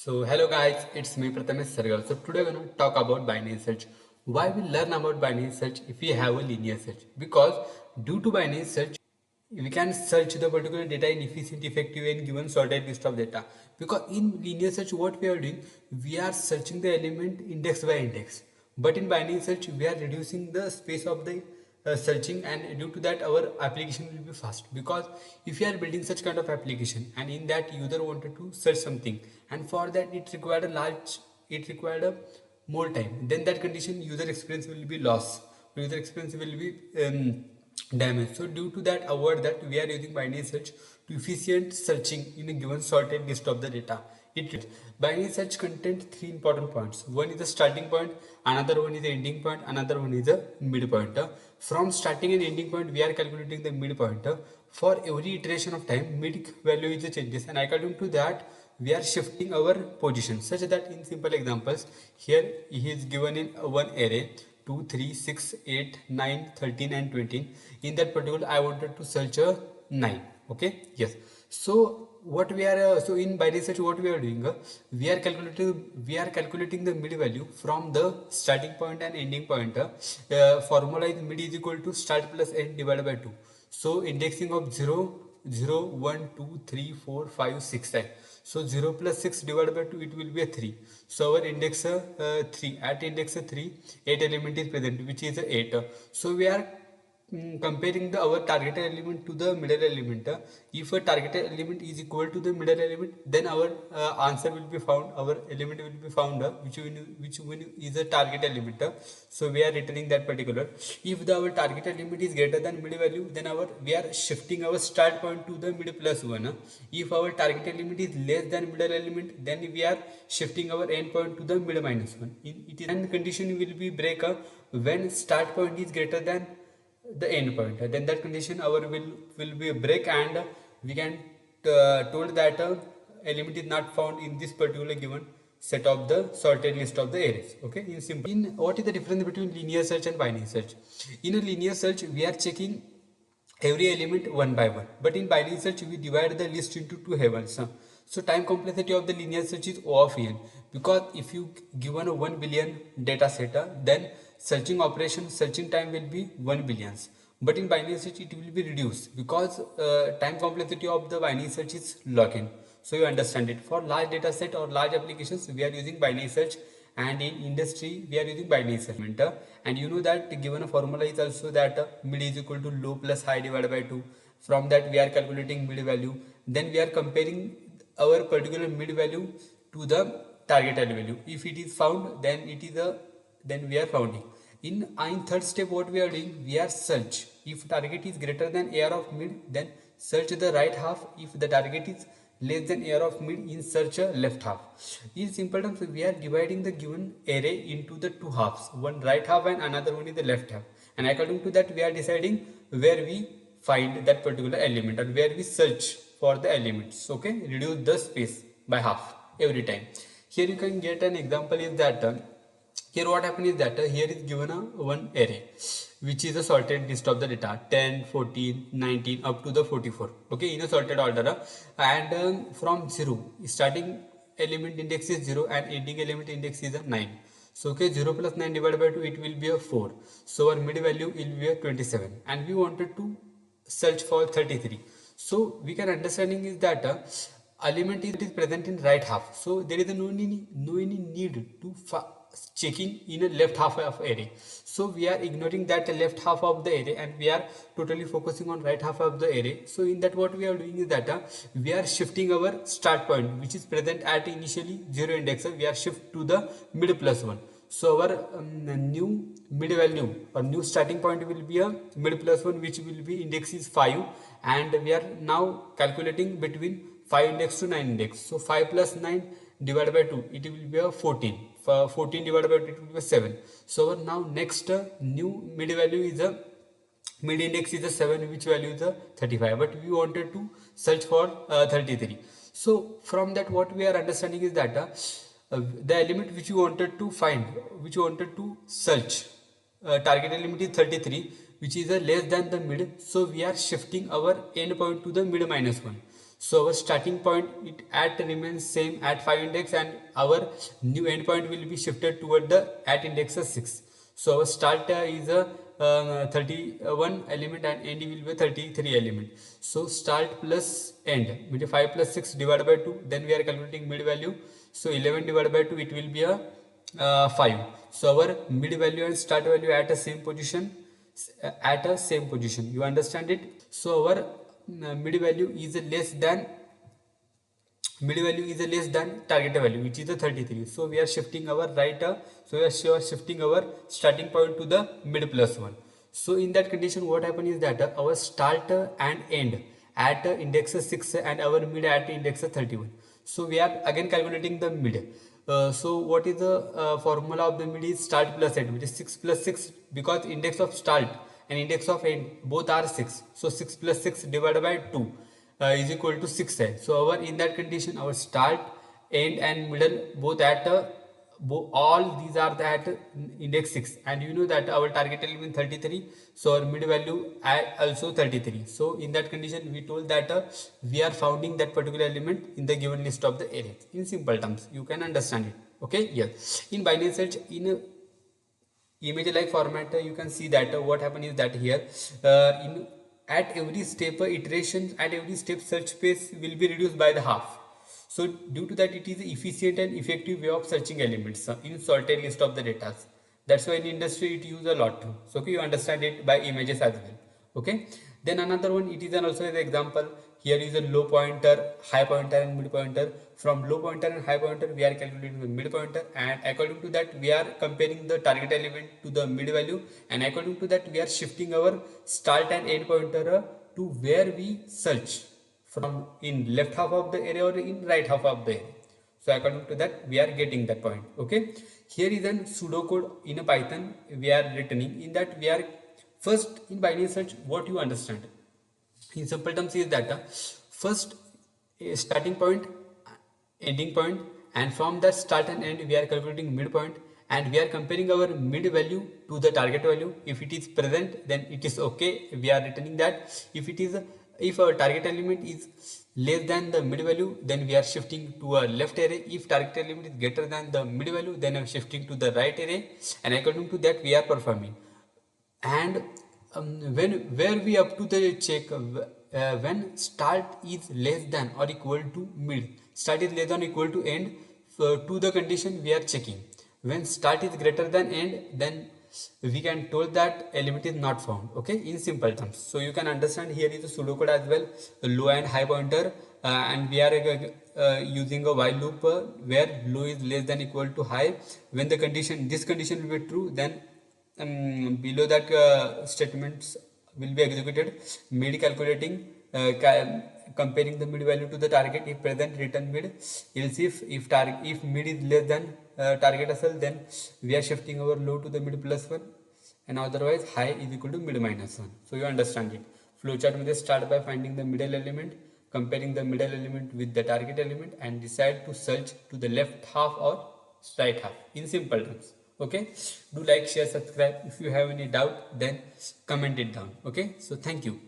So hello guys, it's me Prathamesh Sargal. So today we're going to talk about binary search. Why we learn about binary search if we have a linear search? Because due to binary search, we can search the particular data in efficient, effective and given sorted list of data. Because in linear search, what we are doing, we are searching the element index by index. But in binary search, we are reducing the space of the searching, and due to that our application will be fast. Because if you are building such kind of application and in that user wanted to search something, and for that it required a more time, then that condition user experience will be lost, user experience will be damaged. So due to that, avoid that, we are using binary search to efficient searching in a given sorted list of the data. Binary search contains three important points. One is the starting point, another one is the ending point, another one is the midpoint. From starting and ending point, we are calculating the midpoint. For every iteration of time, mid value is the changes, and according to that, we are shifting our position, such that in simple examples, here he is given in one array 2, 3, 6, 8, 9, 13 and 20. In that particular, I wanted to search a 9. Okay, yes. So what we are so in binary search, what we are doing, we are calculating the mid value from the starting point and ending point. Formula is mid is equal to start plus end divided by 2. So indexing of 0, 0, 1, 2, 3, 4, 5, 6, 7. So 0 plus 6 divided by 2, it will be a 3. So our index 3. At index 3, 8 element is present, which is 8. So we are comparing our targeted element to the middle element. If a targeted element is equal to the middle element, then our answer will be found, our element will be found, which one is a target element. So we are returning that particular. If our target element is greater than mid value, then we are shifting our start point to the mid plus 1. If our target element is less than middle element, then we are shifting our end point to the mid minus 1. And condition will be break when start point is greater than the end point. Then that condition our will be a break, and we can told that element is not found in this particular given set of the sorted list of the arrays. Okay, in simple. In what is the difference between linear search and binary search? In a linear search, we are checking every element one by one, but in binary search we divide the list into two heavens. So time complexity of the linear search is O of n, because if you given a 1 billion data set, then searching time will be 1 billions. But in binary search it will be reduced, because time complexity of the binary search is log-in. So you understand it. For large data set or large applications, we are using binary search, and in industry we are using binary search. And you know that given a formula is also that mid is equal to low plus high divided by 2. From that we are calculating mid value, then we are comparing our particular mid value to the targeted value. If it is found, then we are founding. In third step, what we are doing, we are search. If target is greater than AR of mid, then search the right half. If the target is less than AR of mid, in search left half. In simple terms, we are dividing the given array into the two halves, one right half and another one is the left half. And according to that, we are deciding where we find that particular element or where we search for the elements. Okay, reduce the space by half every time. Here you can get an example is that here what happened is that here is given a one array which is a sorted list of the data 10, 14, 19 up to the 44. Okay, in a sorted order, and from 0 starting element index is 0 and ending element index is a 9. So okay, 0 plus 9 divided by 2, it will be a 4. So our mid value will be a 27, and we wanted to search for 33. So we can understanding is that element is present in right half, so there is no any need to checking in a left half of array. So we are ignoring that left half of the array, and we are totally focusing on right half of the array. So in that, what we are doing is that we are shifting our start point, which is present at initially 0 index, we are shift to the mid plus 1. So our new mid value or new starting point will be a mid plus 1, which will be index is 5, and we are now calculating between 5 index to 9 index. So 5 plus 9 divided by 2, it will be a 14. 14 divided by 2, it will be 7. So now next new mid value is a mid index is a 7, which value is a 35, but we wanted to search for 33. So from that, what we are understanding is that the element which you wanted to find, which you wanted to search, target element is 33, which is less than the mid. So we are shifting our end point to the mid minus 1. So our starting point it at remains same at 5 index, and our new endpoint will be shifted toward the at index of 6. So our start is a 31 element and end will be 33 element. So start plus end, means 5 plus 6 divided by 2, then we are calculating mid value. So 11 divided by 2, it will be a 5. So our mid value and start value at a same position, you understand it. So our mid value is less than target value, which is the 33. So we are shifting our shifting our starting point to the mid plus 1. So in that condition, what happens is that our start and end at index 6 and our mid at index 31. So we are again calculating the mid. So what is the formula of the mid is start plus end, which is 6 plus 6, because index of start and index of end both are 6. So 6 plus 6 divided by 2 is equal to 6. So our in that condition, our start, end and middle both at all these are at index 6, and you know that our target element 33. So our mid value also 33. So in that condition, we told that we are finding that particular element in the given list of the array. In simple terms, you can understand it. Okay, yes. In binary search, in image like format, you can see that what happened is that here in at every step iteration, at every step search space will be reduced by the half. So due to that, it is an efficient and effective way of searching elements in sorted list of the data. That's why in industry it use a lot too. So okay, you understand it by images as well. Okay, then another one, it is also an example. Here is a low pointer, high pointer and mid pointer. From low pointer and high pointer, we are calculating the mid pointer, and according to that we are comparing the target element to the mid value, and according to that we are shifting our start and end pointer to where we search, from in left half of the array or in right half of the array. So according to that we are getting that point. Okay, here is an pseudocode in a Python we are returning. In that we are first, in binary search, what you understand in simple terms is that first starting point, ending point, and from that start and end we are calculating midpoint, and we are comparing our mid value to the target value. If it is present, then it is okay, we are returning that. If our target element is less than the mid value, then we are shifting to a left array. If target element is greater than the mid value, then I am shifting to the right array, and according to that we are performing. And when where we up to the check when start is less than or equal to mid, start is less than or equal to end, to the condition we are checking. When start is greater than end, then we can told that element is not found. Okay, in simple terms. So you can understand here is a pseudocode as well, low and high pointer, and we are using a while loop where low is less than equal to high. When the condition, this condition will be true, then below that statements will be executed. Mid calculating, comparing the mid value to the target. If present, return mid. Else if mid is less than target SL, then we are shifting our low to the mid plus 1, and otherwise high is equal to mid minus 1. So you understand it. Flowchart मध्ये start by finding the middle element, comparing the middle element with the target element, and decide to search to the left half or right half, in simple terms. Okay, do like, share, subscribe. If you have any doubt, then comment it down. Okay, so thank you.